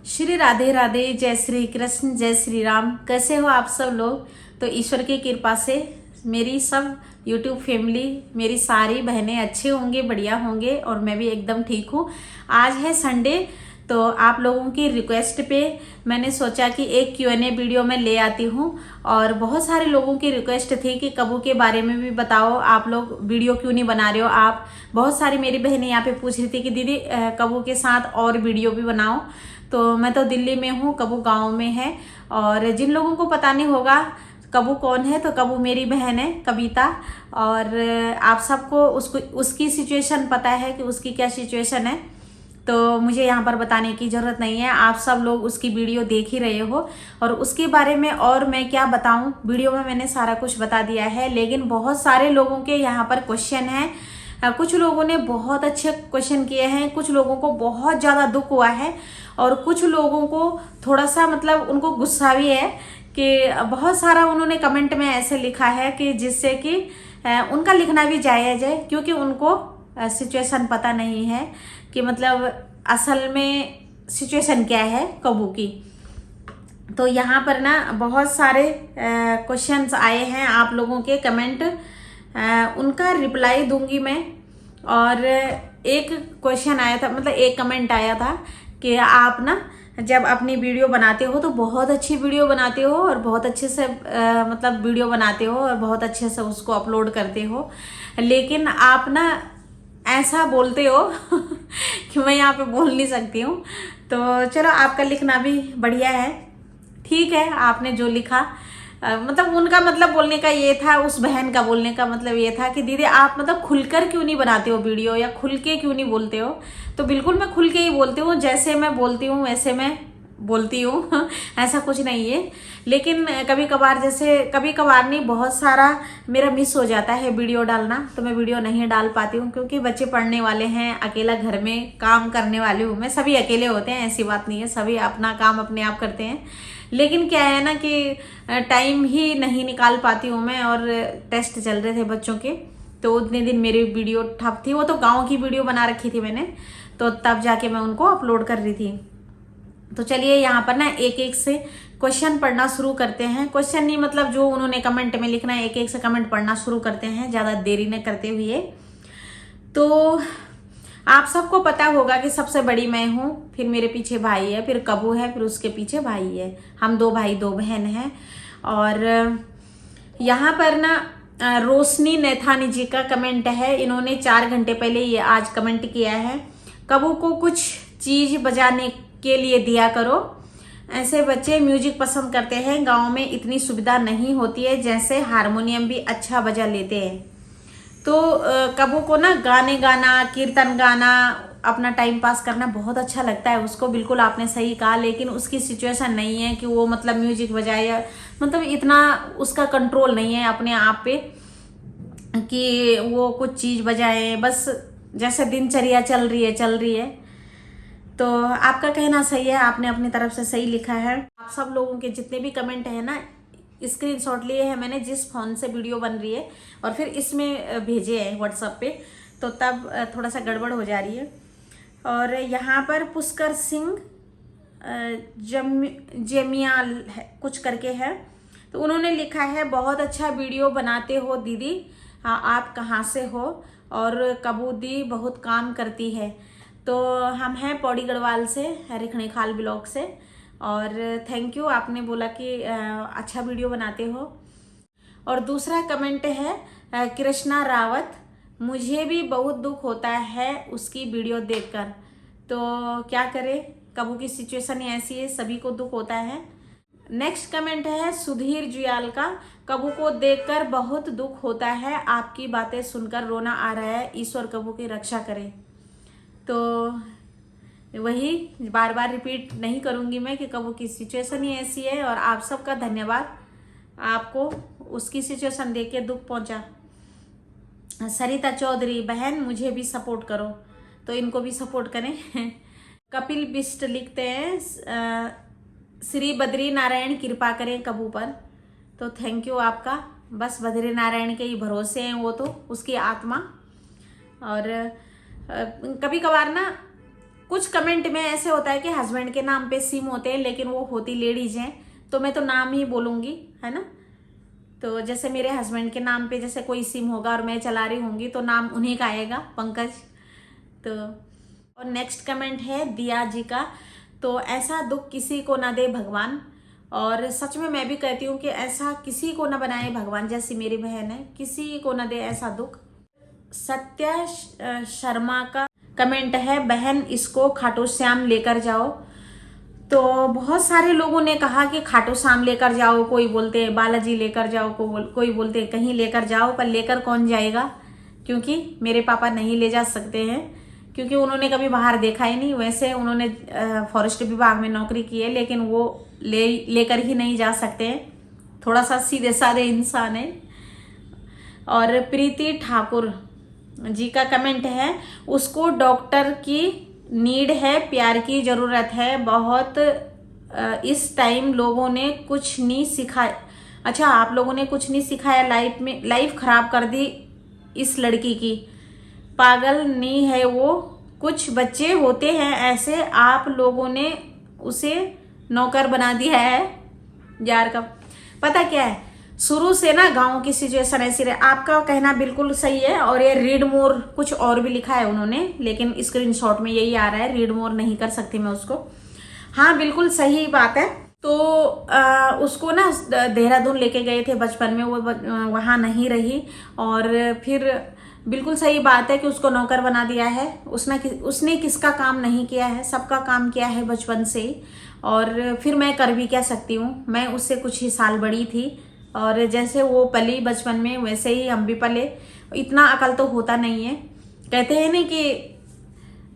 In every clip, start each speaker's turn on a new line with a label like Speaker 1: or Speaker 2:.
Speaker 1: श्री राधे राधे, जय श्री कृष्ण, जय श्री राम। कैसे हो आप सब लोग? तो ईश्वर की कृपा से मेरी सब यूट्यूब फैमिली, मेरी सारी बहनें अच्छे होंगे, बढ़िया होंगे और मैं भी एकदम ठीक हूँ। आज है संडे, तो आप लोगों की रिक्वेस्ट पे मैंने सोचा कि एक Q&A वीडियो में ले आती हूँ। और बहुत सारे लोगों की रिक्वेस्ट थी कि कबू के बारे में भी बताओ, आप लोग वीडियो क्यों नहीं बना रहे हो। आप बहुत सारी मेरी बहनें यहाँ पे पूछ रही थी कि दीदी कबू के साथ और वीडियो भी बनाओ। तो मैं तो दिल्ली में हूँ, कबू गांव में है। और जिन लोगों को पता नहीं होगा कबू कौन है, तो कबू मेरी बहन है कविता। और आप सबको उसकी सिचुएशन पता है कि उसकी क्या सिचुएशन है, तो मुझे यहाँ पर बताने की ज़रूरत नहीं है। आप सब लोग उसकी वीडियो देख ही रहे हो और उसके बारे में और मैं क्या बताऊँ, वीडियो में मैंने सारा कुछ बता दिया है। लेकिन बहुत सारे लोगों के यहाँ पर क्वेश्चन हैं। कुछ लोगों ने बहुत अच्छे क्वेश्चन किए हैं, कुछ लोगों को बहुत ज़्यादा दुख हुआ है और कुछ लोगों को थोड़ा सा मतलब उनको गुस्सा भी है कि बहुत सारा उन्होंने कमेंट में ऐसे लिखा है कि जिससे कि उनका लिखना भी जायज़ है, क्योंकि उनको सिचुएशन पता नहीं है कि मतलब असल में सिचुएशन क्या है कबू की। तो यहाँ पर ना बहुत सारे क्वेश्चंस आए हैं आप लोगों के कमेंट, उनका रिप्लाई दूंगी मैं। और एक क्वेश्चन आया था, मतलब एक कमेंट आया था कि आप ना जब अपनी वीडियो बनाते हो तो बहुत अच्छी वीडियो बनाते हो और बहुत अच्छे से मतलब वीडियो बनाते हो और बहुत अच्छे से उसको अपलोड करते हो, लेकिन आप ना ऐसा बोलते हो कि मैं यहाँ पे बोल नहीं सकती हूँ। तो चलो, आपका लिखना भी बढ़िया है, ठीक है। आपने जो लिखा मतलब उनका मतलब बोलने का ये था, उस बहन का बोलने का मतलब ये था कि दीदी आप मतलब खुलकर क्यों नहीं बनाते हो वीडियो, या खुल के क्यों नहीं बोलते हो। तो बिल्कुल मैं खुल के ही बोलती हूँ, जैसे मैं बोलती हूँ वैसे मैं बोलती हूँ ऐसा कुछ नहीं है। लेकिन कभी कभार, जैसे कभी कभार नहीं, बहुत सारा मेरा मिस हो जाता है वीडियो डालना, तो मैं वीडियो नहीं डाल पाती हूँ क्योंकि बच्चे पढ़ने वाले हैं, अकेला घर में काम करने वाली हूँ मैं। सभी अकेले होते हैं, ऐसी बात नहीं है, सभी अपना काम अपने आप करते हैं। लेकिन क्या है ना कि टाइम ही नहीं निकाल पाती हूँ मैं, और टेस्ट चल रहे थे बच्चों के, तो उतने दिन मेरी वीडियो ठप थी। वो तो गाँव की वीडियो बना रखी थी मैंने, तो तब जाके मैं उनको अपलोड कर रही थी। तो चलिए यहाँ पर ना एक एक से क्वेश्चन पढ़ना शुरू करते हैं। क्वेश्चन नहीं, मतलब जो उन्होंने कमेंट में लिखना है, एक एक से कमेंट पढ़ना शुरू करते हैं, ज़्यादा देरी न करते हुए। तो आप सबको पता होगा कि सबसे बड़ी मैं हूँ, फिर मेरे पीछे भाई है, फिर कबू है, फिर उसके पीछे भाई है। हम दो भाई दो बहन हैं। और यहाँ पर ना रोशनी नैथानी जी का कमेंट है। इन्होंने 4 घंटे पहले ये आज कमेंट किया है, कबू को कुछ चीज़ बजाने के लिए दिया करो, ऐसे बच्चे म्यूजिक पसंद करते हैं, गांव में इतनी सुविधा नहीं होती है, जैसे हारमोनियम भी अच्छा बजा लेते हैं। तो कबू को ना गाने गाना, कीर्तन गाना, अपना टाइम पास करना बहुत अच्छा लगता है उसको, बिल्कुल आपने सही कहा। लेकिन उसकी सिचुएशन नहीं है कि वो मतलब म्यूजिक बजाए, या मतलब इतना उसका कंट्रोल नहीं है अपने आप पे कि वो कुछ चीज़ बजाए, बस जैसे दिनचर्या चल रही है। तो आपका कहना सही है, आपने अपनी तरफ से सही लिखा है। आप सब लोगों के जितने भी कमेंट है ना, स्क्रीनशॉट लिए हैं मैंने जिस फोन से वीडियो बन रही है, और फिर इसमें भेजे हैं व्हाट्सएप पे, तो तब थोड़ा सा गड़बड़ हो जा रही है। और यहाँ पर पुष्कर सिंह जमिया कुछ करके है, तो उन्होंने लिखा है, बहुत अच्छा वीडियो बनाते हो दीदी, आप कहाँ से हो, और कबू दी बहुत काम करती है। तो हम हैं पौड़ी गढ़वाल से, रिखणी खाल ब्लॉक से। और थैंक यू, आपने बोला कि अच्छा वीडियो बनाते हो। और दूसरा कमेंट है कृष्णा रावत, मुझे भी बहुत दुख होता है उसकी वीडियो देखकर, तो क्या करें, कबू की सिचुएशन ही ऐसी है, सभी को दुख होता है। नेक्स्ट कमेंट है सुधीर जुयाल का, कबू को देखकर बहुत दुख होता है, आपकी बातें सुनकर रोना आ रहा है, ईश्वर कबू की रक्षा करे। तो वही बार बार रिपीट नहीं करूंगी मैं कि कबू की सिचुएशन ही ऐसी है। और आप सबका धन्यवाद, आपको उसकी सिचुएशन देख के दुख पहुंचा। सरिता चौधरी, बहन मुझे भी सपोर्ट करो, तो इनको भी सपोर्ट करें कपिल बिस्ट लिखते हैं, श्री बद्री नारायण कृपा करें कबू पर, तो थैंक यू आपका। बस बद्री नारायण के ही भरोसे हैं वो, तो उसकी आत्मा। और कभी कभार ना कुछ कमेंट में ऐसे होता है कि हस्बैंड के नाम पे सिम होते हैं, लेकिन वो होती लेडीज हैं, तो मैं तो नाम ही बोलूँगी, है ना। तो जैसे मेरे हस्बैंड के नाम पे जैसे कोई सिम होगा और मैं चला रही होंगी तो नाम उन्हीं का आएगा, पंकज। तो और नेक्स्ट कमेंट है दिया जी का, तो ऐसा दुख किसी को ना दे भगवान। और सच में मैं भी कहती हूँ कि ऐसा किसी को ना बनाए भगवान, जैसी मेरी बहन है, किसी को ना दे ऐसा दुख। सत्या शर्मा का कमेंट है, बहन इसको खाटू श्याम लेकर जाओ। तो बहुत सारे लोगों ने कहा कि खाटू श्याम लेकर जाओ, कोई बोलते हैं बालाजी लेकर जाओ, कोई बोलते हैं कहीं लेकर जाओ, पर लेकर कौन जाएगा, क्योंकि मेरे पापा नहीं ले जा सकते हैं, क्योंकि उन्होंने कभी बाहर देखा ही नहीं। वैसे उन्होंने फॉरेस्ट विभाग में नौकरी की है, लेकिन वो लेकर ही नहीं जा सकते हैं, थोड़ा सा सीधे साधे इंसान है। और प्रीति ठाकुर जी का कमेंट है, उसको डॉक्टर की नीड है, प्यार की ज़रूरत है बहुत। इस टाइम लोगों ने कुछ नहीं सिखाया। अच्छा, आप लोगों ने कुछ नहीं सिखाया, लाइफ खराब कर दी इस लड़की की। पागल नहीं है वो, कुछ बच्चे होते हैं ऐसे, आप लोगों ने उसे नौकर बना दिया है यार। का पता क्या है, शुरू से ना गांव की सिचुएशन ऐसी रहे। आपका कहना बिल्कुल सही है, और ये रीड मोर कुछ और भी लिखा है उन्होंने, लेकिन स्क्रीनशॉट में यही आ रहा है, रीड मोर नहीं कर सकती मैं उसको। हाँ, बिल्कुल सही बात है। तो उसको ना देहरादून लेके गए थे बचपन में, वो वहाँ नहीं रही, और फिर बिल्कुल सही बात है कि उसको नौकर बना दिया है। उसने किसका काम नहीं किया है, सबका काम किया है बचपन से ही। और फिर मैं कर भी क्या सकती हूँ, मैं उससे कुछ ही साल बड़ी थी, और जैसे वो पली बचपन में वैसे ही हम भी पले। इतना अकल तो होता नहीं है। कहते हैं ना कि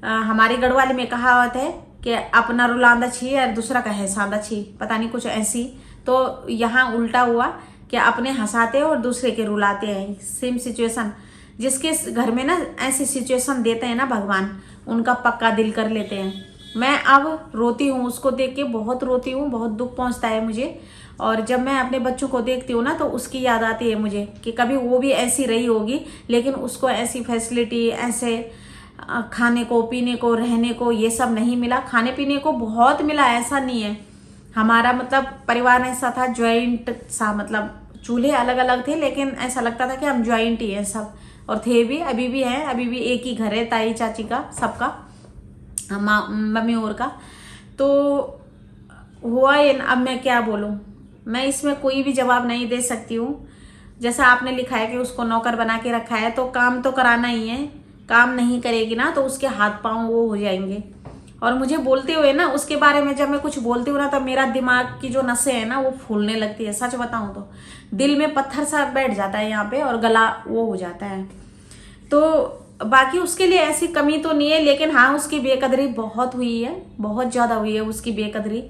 Speaker 1: हमारी गढ़वाली में कहावत है कि अपना रुलांदा छी और दूसरा का हंसांदा छी, पता नहीं कुछ ऐसी। तो यहाँ उल्टा हुआ कि अपने हंसाते और दूसरे के रुलाते हैं। सेम सिचुएशन, जिसके घर में ना ऐसी सिचुएशन देते हैं ना भगवान, उनका पक्का दिल कर लेते हैं। मैं अब रोती हूँ, उसको देख के बहुत रोती हूँ, बहुत दुख पहुँचता है मुझे। और जब मैं अपने बच्चों को देखती हूँ ना, तो उसकी याद आती है मुझे कि कभी वो भी ऐसी रही होगी, लेकिन उसको ऐसी फैसिलिटी, ऐसे खाने को, पीने को, रहने को, ये सब नहीं मिला। खाने पीने को बहुत मिला, ऐसा नहीं है। हमारा मतलब परिवार ऐसा था, ज्वाइंट सा, मतलब चूल्हे अलग अलग थे, लेकिन ऐसा लगता था कि हम ज्वाइंट ही हैं सब, और थे भी, अभी भी हैं, अभी भी एक ही घर है, ताई चाची का, सबका, मम्मी और का। तो हुआ ये, अब मैं क्या बोलूँ, मैं इसमें कोई भी जवाब नहीं दे सकती हूँ। जैसा आपने लिखा है कि उसको नौकर बना के रखा है, तो काम तो कराना ही है। काम नहीं करेगी ना तो उसके हाथ पांव वो हो जाएंगे। और मुझे बोलते हुए ना, उसके बारे में जब मैं कुछ बोलती हूँ ना, तो मेरा दिमाग की जो नसें हैं ना, वो फूलने लगती है। सच बताऊँ तो दिल में पत्थर सा बैठ जाता है यहाँ पे, और गला वो हो जाता है। तो बाकी उसके लिए ऐसी कमी तो नहीं है, लेकिन हाँ, उसकी बेकदरी बहुत हुई है, बहुत ज़्यादा हुई है उसकी बेकदरी।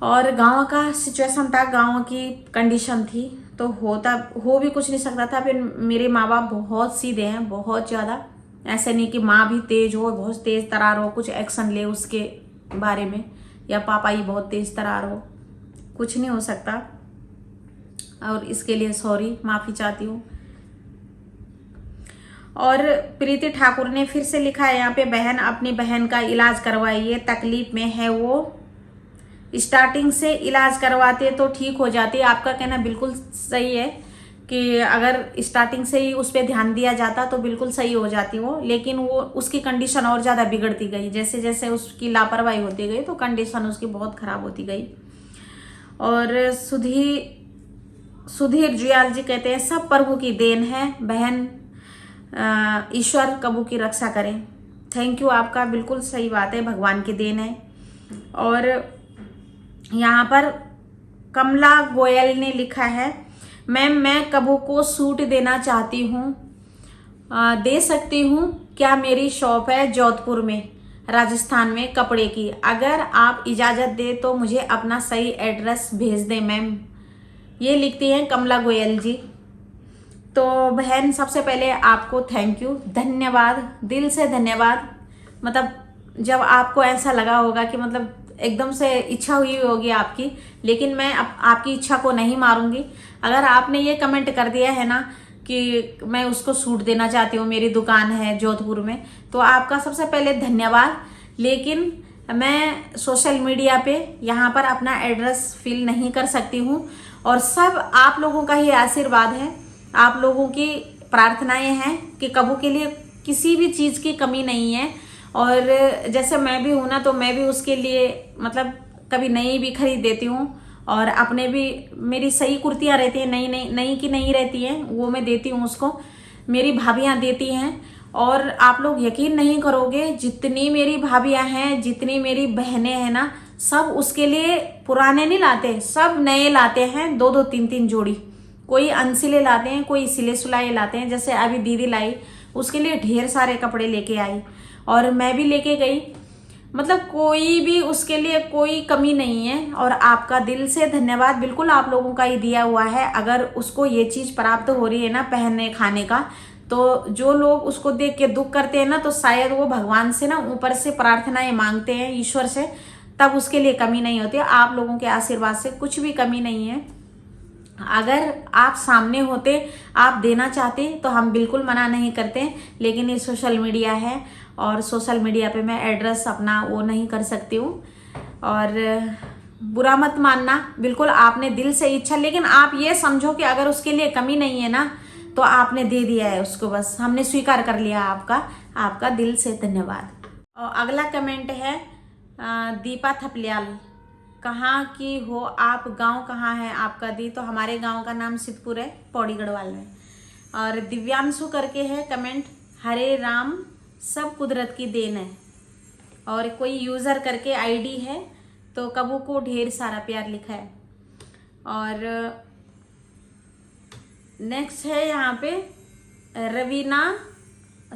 Speaker 1: और गांव का सिचुएशन था, गांव की कंडीशन थी, तो हो भी कुछ नहीं सकता था। फिर मेरे माँ बाप बहुत सीधे हैं, बहुत ज़्यादा। ऐसे नहीं कि माँ भी तेज हो, बहुत तेज तरार हो, कुछ एक्शन ले उसके बारे में, या पापा ही बहुत तेज तरार हो, कुछ नहीं हो सकता। और इसके लिए सॉरी, माफ़ी चाहती हूँ। और प्रीति ठाकुर ने फिर से लिखा है यहाँ पे, बहन अपनी बहन का इलाज करवाइए, तकलीफ में है वो, स्टार्टिंग से इलाज करवाते तो ठीक हो जाती। आपका कहना बिल्कुल सही है कि अगर स्टार्टिंग से ही उस पर ध्यान दिया जाता तो बिल्कुल सही हो जाती वो, लेकिन वो उसकी कंडीशन और ज़्यादा बिगड़ती गई। जैसे जैसे उसकी लापरवाही होती गई तो कंडीशन उसकी बहुत ख़राब होती गई। और सुधीर जुयाल जी कहते हैं, सब प्रभु की देन है बहन, ईश्वर कबू की रक्षा करें। थैंक यू, आपका बिल्कुल सही बात है, भगवान की देन है। और यहाँ पर कमला गोयल ने लिखा है, मैम मैं कबू को सूट देना चाहती हूँ, दे सकती हूँ क्या? मेरी शॉप है जोधपुर में, राजस्थान में, कपड़े की। अगर आप इजाज़त दे तो मुझे अपना सही एड्रेस भेज दें मैम। ये लिखती हैं कमला गोयल जी। तो बहन, सबसे पहले आपको थैंक यू, धन्यवाद, दिल से धन्यवाद। मतलब जब आपको ऐसा लगा होगा कि मतलब एकदम से इच्छा हुई होगी आपकी, लेकिन मैं आपकी इच्छा को नहीं मारूंगी। अगर आपने ये कमेंट कर दिया है ना कि मैं उसको सूट देना चाहती हूँ, मेरी दुकान है जोधपुर में, तो आपका सबसे पहले धन्यवाद। लेकिन मैं सोशल मीडिया पे यहाँ पर अपना एड्रेस फिल नहीं कर सकती हूँ, और सब आप लोगों का ही आशीर्वाद है, आप लोगों की प्रार्थनाएं हैं कि कबू के लिए किसी भी चीज़ की कमी नहीं है। और जैसे मैं भी हूँ ना, तो मैं भी उसके लिए मतलब कभी नई भी खरीद देती हूँ, और अपने भी मेरी सही कुर्तियाँ रहती हैं, नई की नहीं रहती हैं, वो मैं देती हूँ उसको, मेरी भाभियाँ देती हैं। और आप लोग यकीन नहीं करोगे, जितनी मेरी भाभियाँ हैं, जितनी मेरी बहनें हैं ना, सब उसके लिए पुराने नहीं लाते, सब नए लाते हैं, 2-2 3-3 जोड़ी। कोई अनसिले लाते हैं, कोई सिले सुलाए लाते हैं। जैसे अभी दीदी लाई, उसके लिए ढेर सारे कपड़े लेके आई, और मैं भी लेके गई। मतलब कोई भी उसके लिए कोई कमी नहीं है। और आपका दिल से धन्यवाद, बिल्कुल आप लोगों का ही दिया हुआ है। अगर उसको ये चीज़ प्राप्त हो रही है ना पहनने खाने का, तो जो लोग उसको देख के दुख करते हैं ना, तो शायद वो भगवान से ना ऊपर से प्रार्थनाएं मांगते हैं, ईश्वर से, तब उसके लिए कमी नहीं होती। आप लोगों के आशीर्वाद से कुछ भी कमी नहीं है। अगर आप सामने होते, आप देना चाहते, तो हम बिल्कुल मना नहीं करते। लेकिन ये सोशल मीडिया है, और सोशल मीडिया पे मैं एड्रेस अपना वो नहीं कर सकती हूँ। और बुरा मत मानना, बिल्कुल आपने दिल से इच्छा, लेकिन आप ये समझो कि अगर उसके लिए कमी नहीं है ना, तो आपने दे दिया है उसको, बस हमने स्वीकार कर लिया आपका दिल से धन्यवाद। और अगला कमेंट है दीपा थपलियाल, कहाँ की हो आप, गांव कहाँ है आपका दी? तो हमारे गांव का नाम सिद्धपुर है, पौड़ी गढ़वाल में। और दिव्यांशु करके है कमेंट, हरे राम सब कुदरत की देन है। और कोई यूज़र करके आईडी है, तो कबू को ढेर सारा प्यार लिखा है। और नेक्स्ट है यहाँ पे रवीना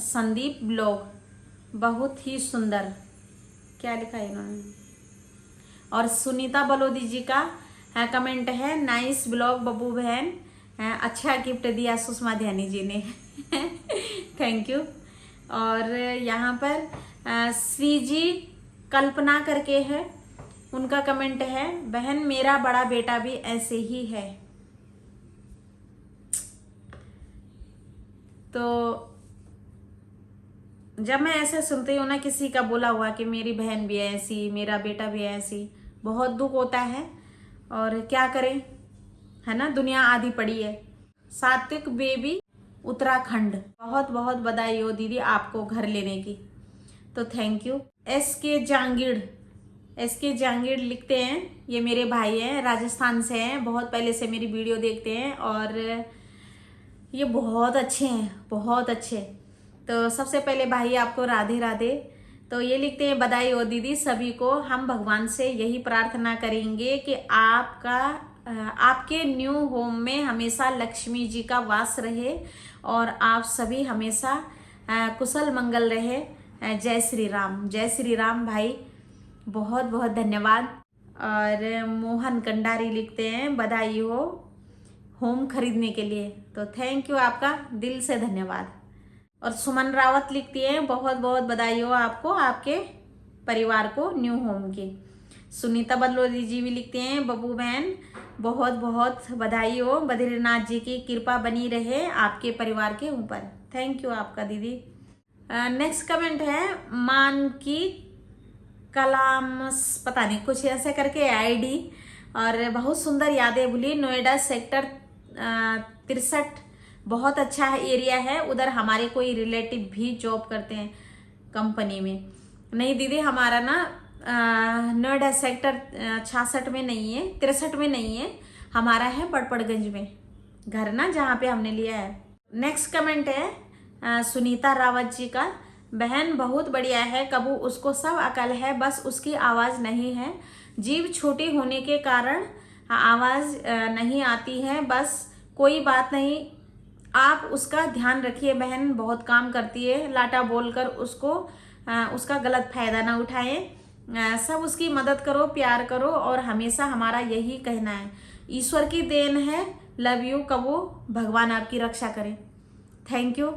Speaker 1: संदीप ब्लॉग, बहुत ही सुंदर, क्या लिखा है इन्होंने। और सुनीता बलोदी जी का कमेंट है, नाइस ब्लॉग बब्बू बहन, अच्छा गिफ्ट दिया सुषमा ध्यानी जी ने थैंक यू। और यहाँ पर श्रीजी कल्पना करके है, उनका कमेंट है, बहन मेरा बड़ा बेटा भी ऐसे ही है। तो जब मैं ऐसे सुनती हूँ ना किसी का बोला हुआ कि मेरी बहन भी ऐसी, मेरा बेटा भी ऐसी, बहुत दुख होता है। और क्या करें, है ना, दुनिया आधी पड़ी है। सात्विक बेबी उत्तराखंड, बहुत बहुत बधाई हो दीदी आपको घर लेने की, तो थैंक यू। एस के जांगीड़ लिखते हैं, ये मेरे भाई हैं, राजस्थान से हैं, बहुत पहले से मेरी वीडियो देखते हैं, और ये बहुत अच्छे हैं, बहुत अच्छे। तो सबसे पहले भाई आपको राधे राधे। तो ये लिखते हैं, बधाई हो दीदी सभी को, हम भगवान से यही प्रार्थना करेंगे कि आपके न्यू होम में हमेशा लक्ष्मी जी का वास रहे, और आप सभी हमेशा कुशल मंगल रहे। जय श्री राम भाई, बहुत बहुत धन्यवाद। और मोहन कंडारी लिखते हैं, बधाई हो होम खरीदने के लिए, तो थैंक यू, आपका दिल से धन्यवाद। और सुमन रावत लिखती हैं, बहुत बहुत बधाई हो आपको, आपके परिवार को न्यू होम की। सुनीता बदलोदी जी भी लिखते हैं, बब्बू बहन बहुत बहुत बधाई हो, बद्रीनाथ जी की कृपा बनी रहे आपके परिवार के ऊपर, थैंक यू आपका दीदी। नेक्स्ट कमेंट है मान की कलाम, पता नहीं कुछ ऐसे करके आईडी, और बहुत सुंदर यादें भूली, नोएडा सेक्टर 63, बहुत अच्छा एरिया है, उधर हमारे कोई रिलेटिव भी जॉब करते हैं कंपनी में। नहीं दीदी, हमारा ना नोएडा सेक्टर 66 में नहीं है, 63 में नहीं है, हमारा है बड़पड़गंज में घर ना, जहाँ पे हमने लिया है। नेक्स्ट कमेंट है सुनीता रावत जी का, बहन बहुत बढ़िया है, कबू उसको सब अकल है, बस उसकी आवाज़ नहीं है, जीभ छोटी होने के कारण आवाज़ नहीं आती है, बस कोई बात नहीं, आप उसका ध्यान रखिए, बहन बहुत काम करती है, लाटा बोलकर उसका गलत फायदा ना उठाएं, सब उसकी मदद करो, प्यार करो, और हमेशा हमारा यही कहना है, ईश्वर की देन है, लव यू कबू, भगवान आपकी रक्षा करे। थैंक यू,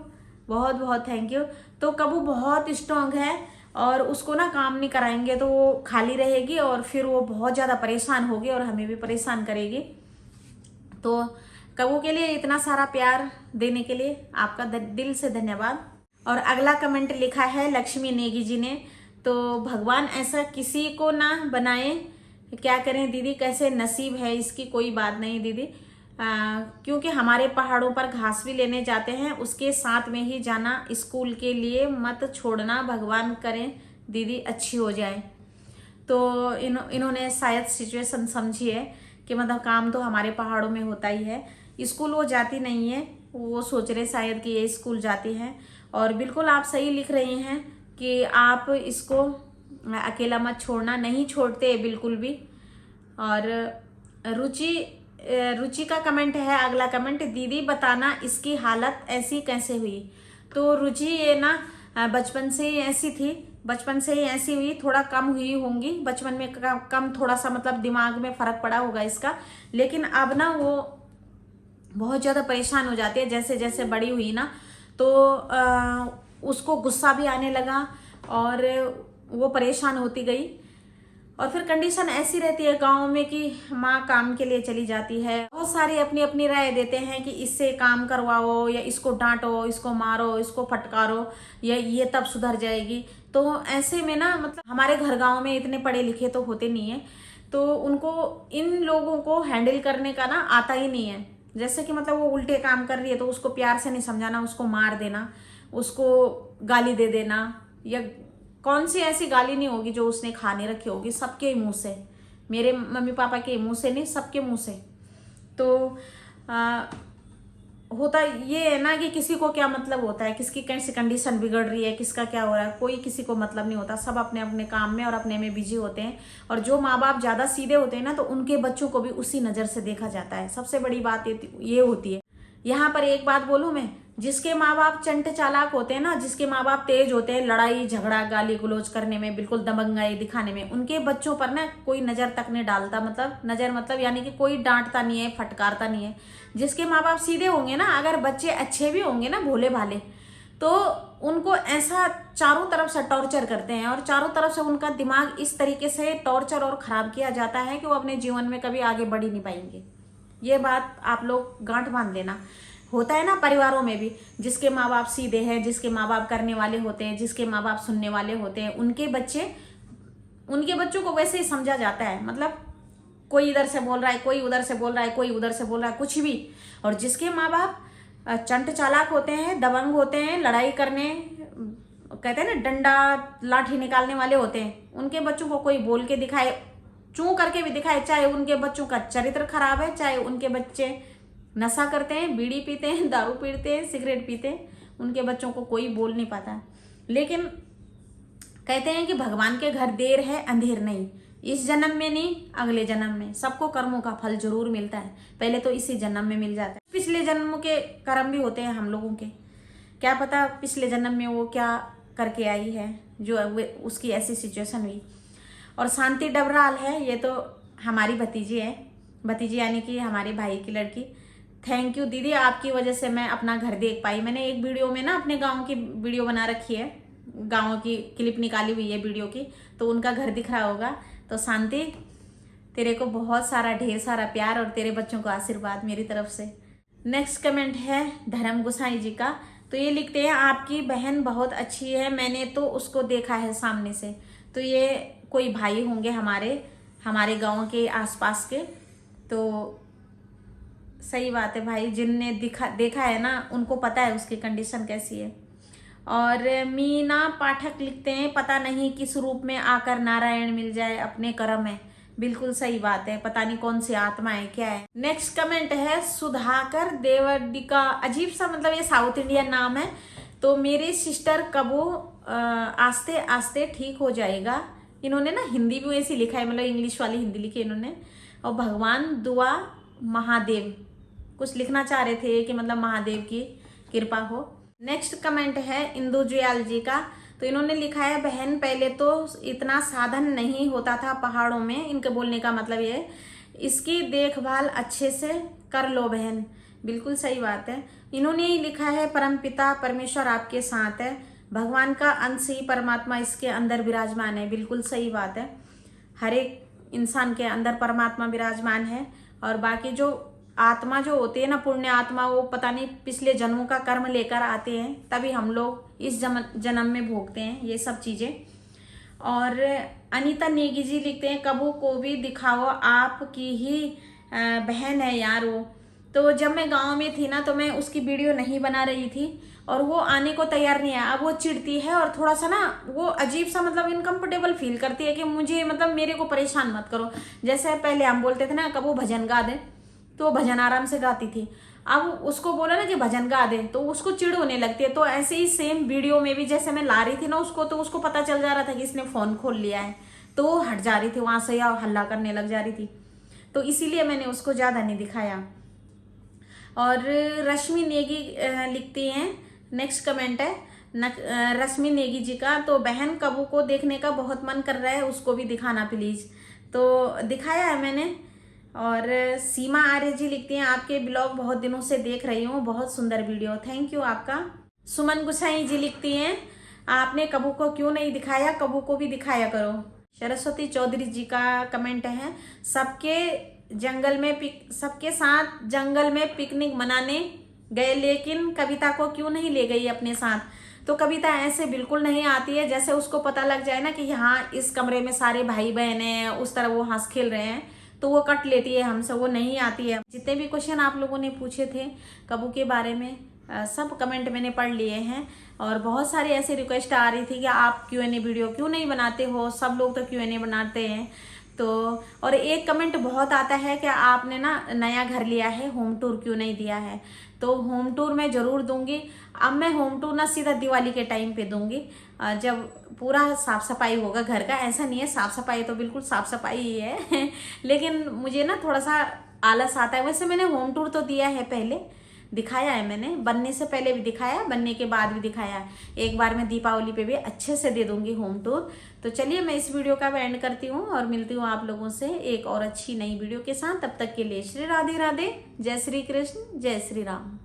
Speaker 1: बहुत बहुत थैंक यू। तो कबू बहुत स्ट्रांग है, और उसको ना काम नहीं कराएंगे तो वो खाली रहेगी, और फिर वो बहुत ज़्यादा परेशान होगी और हमें भी परेशान करेगी। तो कबू के लिए इतना सारा प्यार देने के लिए आपका दिल से धन्यवाद। और अगला कमेंट लिखा है लक्ष्मी नेगी जी ने, तो भगवान ऐसा किसी को ना बनाए, क्या करें दीदी, कैसे नसीब है इसकी, कोई बात नहीं दीदी। क्योंकि हमारे पहाड़ों पर घास भी लेने जाते हैं, उसके साथ में ही जाना, स्कूल के लिए मत छोड़ना, भगवान करें दीदी अच्छी हो जाए। तो इन्होंने शायद सिचुएशन समझी है कि मतलब काम तो हमारे पहाड़ों में होता ही है, स्कूल वो जाती नहीं है, वो सोच रहे शायद कि ये स्कूल जाती है। और बिल्कुल आप सही लिख रही हैं कि आप इसको अकेला मत छोड़ना, नहीं छोड़ते बिल्कुल भी। और रुचि का कमेंट है, अगला कमेंट, दीदी बताना इसकी हालत ऐसी कैसे हुई। तो रुचि ये ना बचपन से ही ऐसी थी, बचपन से ही ऐसी हुई, थोड़ा कम हुई होंगी बचपन में, कम थोड़ा सा मतलब दिमाग में फर्क पड़ा होगा इसका, लेकिन अब ना वो बहुत ज़्यादा परेशान हो जाती है। जैसे जैसे बड़ी हुई ना तो उसको गुस्सा भी आने लगा और वो परेशान होती गई। और फिर कंडीशन ऐसी रहती है गांव में कि माँ काम के लिए चली जाती है, बहुत सारे अपनी अपनी राय देते हैं कि इससे काम करवाओ या इसको डांटो, इसको मारो, इसको फटकारो, या ये तब सुधर जाएगी। तो ऐसे में ना मतलब हमारे घर गांव में इतने पढ़े लिखे तो होते नहीं है, तो उनको इन लोगों को हैंडल करने का ना आता ही नहीं है। जैसे कि मतलब वो उल्टे काम कर रही है तो उसको प्यार से नहीं समझाना, उसको मार देना, उसको गाली दे देना, या कौन सी ऐसी गाली नहीं होगी जो उसने खाने रखी होगी, सबके मुंह से, मेरे मम्मी पापा के मुंह से नहीं, सबके मुंह से। तो होता ये है ना कि किसी को क्या मतलब होता है, किसकी कैसी कंडीशन बिगड़ रही है, किसका क्या हो रहा है, कोई किसी को मतलब नहीं होता, सब अपने अपने काम में और अपने में बिजी होते हैं। और जो माँ बाप ज़्यादा सीधे होते हैं ना तो उनके बच्चों को भी उसी नज़र से देखा जाता है। सबसे बड़ी बात ये होती है। यहाँ पर एक बात बोलूँ मैं, जिसके माँ बाप चंट चालाक होते हैं ना, जिसके माँ बाप तेज होते हैं लड़ाई झगड़ा गाली गलौज करने में, बिल्कुल दबंगाई दिखाने में, उनके बच्चों पर ना कोई नज़र तक नहीं डालता, मतलब नज़र मतलब यानी कि कोई डांटता नहीं है, फटकारता नहीं है। जिसके माँ बाप सीधे होंगे ना, अगर बच्चे अच्छे भी होंगे ना, भोले भाले, तो उनको ऐसा चारों तरफ से टॉर्चर करते हैं और चारों तरफ से उनका दिमाग इस तरीके से टॉर्चर और ख़राब किया जाता है कि वो अपने जीवन में कभी आगे बढ़ ही नहीं पाएंगे। ये बात आप लोग गांठ बांध लेना। होता है ना परिवारों में भी, जिसके माँ बाप सीधे हैं, जिसके माँ बाप करने वाले होते हैं, जिसके माँ बाप सुनने वाले होते हैं, उनके बच्चों को वैसे ही समझा जाता है। मतलब कोई इधर से बोल रहा है, कोई उधर से बोल रहा है, कोई उधर से बोल रहा है, कुछ भी। और जिसके माँ बाप चंट चालाक होते हैं, दबंग होते हैं, लड़ाई करने, कहते हैं ना डंडा लाठी निकालने वाले होते हैं, उनके बच्चों को कोई बोल के दिखाए, चूं करके भी दिखाए, चाहे उनके बच्चों का चरित्र खराब है, चाहे उनके बच्चे नशा करते हैं, बीड़ी पीते हैं, दारू पीते हैं, सिगरेट पीते हैं, उनके बच्चों को कोई बोल नहीं पाता। लेकिन कहते हैं कि भगवान के घर देर है अंधेर नहीं, इस जन्म में नहीं अगले जन्म में सबको कर्मों का फल जरूर मिलता है, पहले तो इसी जन्म में मिल जाता है। पिछले जन्मों के कर्म भी होते हैं हम लोगों के, क्या पता पिछले जन्म में वो क्या करके आई है जो उसकी ऐसी सिचुएशन हुई। और शांति डबराल है, ये तो हमारी भतीजी है, भतीजी यानी कि हमारे भाई की लड़की। थैंक यू दीदी, आपकी वजह से मैं अपना घर देख पाई। मैंने एक वीडियो में ना अपने गांव की वीडियो बना रखी है, गांव की क्लिप निकाली हुई है वीडियो की, तो उनका घर दिख रहा होगा। तो शांति, तेरे को बहुत सारा ढेर सारा प्यार और तेरे बच्चों को आशीर्वाद मेरी तरफ से। नेक्स्ट कमेंट है धर्म गोसाई जी का, तो ये लिखते हैं आपकी बहन बहुत अच्छी है, मैंने तो उसको देखा है सामने से। तो ये कोई भाई होंगे हमारे गांव के आसपास के। तो सही बात है भाई, जिनने देखा है ना उनको पता है उसकी कंडीशन कैसी है। और मीना पाठक लिखते हैं पता नहीं किस रूप में आकर नारायण मिल जाए, अपने कर्म है। बिल्कुल सही बात है, पता नहीं कौन सी आत्मा है क्या है। नेक्स्ट कमेंट है सुधाकर देवडिका, अजीब सा मतलब ये साउथ इंडियन नाम है। तो मेरी सिस्टर कबू आस्ते आस्ते ठीक हो जाएगा। इन्होंने ना हिंदी भी वैसी लिखा है, मतलब इंग्लिश वाली हिंदी लिखी इन्होंने। और भगवान दुआ महादेव कुछ लिखना चाह रहे थे कि मतलब महादेव की कृपा हो। नेक्स्ट कमेंट है इंदु जुयाल जी का, तो इन्होंने लिखा है बहन पहले तो इतना साधन नहीं होता था पहाड़ों में, इनके बोलने का मतलब ये है, इसकी देखभाल अच्छे से कर लो बहन। बिल्कुल सही बात है। इन्होंने ही लिखा है परमपिता परमेश्वर आपके साथ है, भगवान का अंश ही परमात्मा इसके अंदर विराजमान है। बिल्कुल सही बात है, हर एक इंसान के अंदर परमात्मा विराजमान है। और बाकी जो आत्मा जो होती है ना, पुण्य आत्मा, वो पता नहीं पिछले जन्मों का कर्म लेकर आते हैं, तभी हम लोग इस जन्म में भोगते हैं ये सब चीज़ें। और अनीता नेगी जी लिखते हैं, कबू को भी दिखाओ, आपकी ही बहन है यार वो। तो जब मैं गांव में थी ना, तो मैं उसकी वीडियो नहीं बना रही थी और वो आने को तैयार नहीं है। अब वो चिढ़ती है और थोड़ा सा ना वो अजीब सा मतलब इनकम्फर्टेबल फील करती है कि मुझे मतलब मेरे को परेशान मत करो। जैसे पहले हम बोलते थे ना, कब वो भजन गा दे, तो भजन आराम से गाती थी। अब उसको बोला ना कि भजन गा दे, तो उसको चिढ़ होने लगती है। तो ऐसे ही सेम वीडियो में भी जैसे मैं ला रही थी ना उसको, तो उसको पता चल जा रहा था कि इसने फोन खोल लिया है, तो वो हट जा रही थी वहां से या हल्ला करने लग जा रही थी। तो इसीलिए मैंने उसको ज्यादा नहीं दिखाया। और रश्मि नेगी लिखती हैं, नेक्स्ट कमेंट है रश्मि नेगी जी का, तो बहन कबू को देखने का बहुत मन कर रहा है, उसको भी दिखाना प्लीज। तो दिखाया है मैंने। और सीमा आर्य जी लिखती हैं, आपके ब्लॉग बहुत दिनों से देख रही हूँ, बहुत सुंदर वीडियो, थैंक यू आपका। सुमन गुसाई जी लिखती हैं, आपने कबू को क्यों नहीं दिखाया, कबू को भी दिखाया करो। सरस्वती चौधरी जी का कमेंट है, सबके साथ जंगल में पिकनिक मनाने गए, लेकिन कविता को क्यों नहीं ले गई अपने साथ। तो कविता ऐसे बिल्कुल नहीं आती है, जैसे उसको पता लग जाए ना कि हाँ इस कमरे में सारे भाई बहन हैं, उस तरह वो हंस खेल रहे हैं, तो वो कट लेती है हमसे, वो नहीं आती है। जितने भी क्वेश्चन आप लोगों ने पूछे थे कबू के बारे में, सब कमेंट मैंने पढ़ लिए हैं। और बहुत सारी ऐसी रिक्वेस्ट आ रही थी कि आप Q&A वीडियो क्यों नहीं बनाते हो, सब लोग तो Q&A बनाते हैं। तो और एक कमेंट बहुत आता है कि आपने ना नया घर लिया है, होम टूर क्यों नहीं दिया है। तो होम टूर मैं ज़रूर दूंगी। अब मैं होम टूर ना सीधा दिवाली के टाइम पे दूंगी, जब पूरा साफ सफाई होगा घर का। ऐसा नहीं है, साफ सफाई तो बिल्कुल साफ सफाई ही है लेकिन मुझे ना थोड़ा सा आलस आता है। वैसे मैंने होम टूर तो दिया है, पहले दिखाया है मैंने, बनने से पहले भी दिखाया, बनने के बाद भी दिखाया है। एक बार मैं दीपावली पे भी अच्छे से दे दूंगी होम टूर। तो चलिए मैं इस वीडियो का एंड करती हूँ और मिलती हूँ आप लोगों से एक और अच्छी नई वीडियो के साथ। तब तक के लिए श्री राधे राधे, जय श्री कृष्ण, जय श्री राम।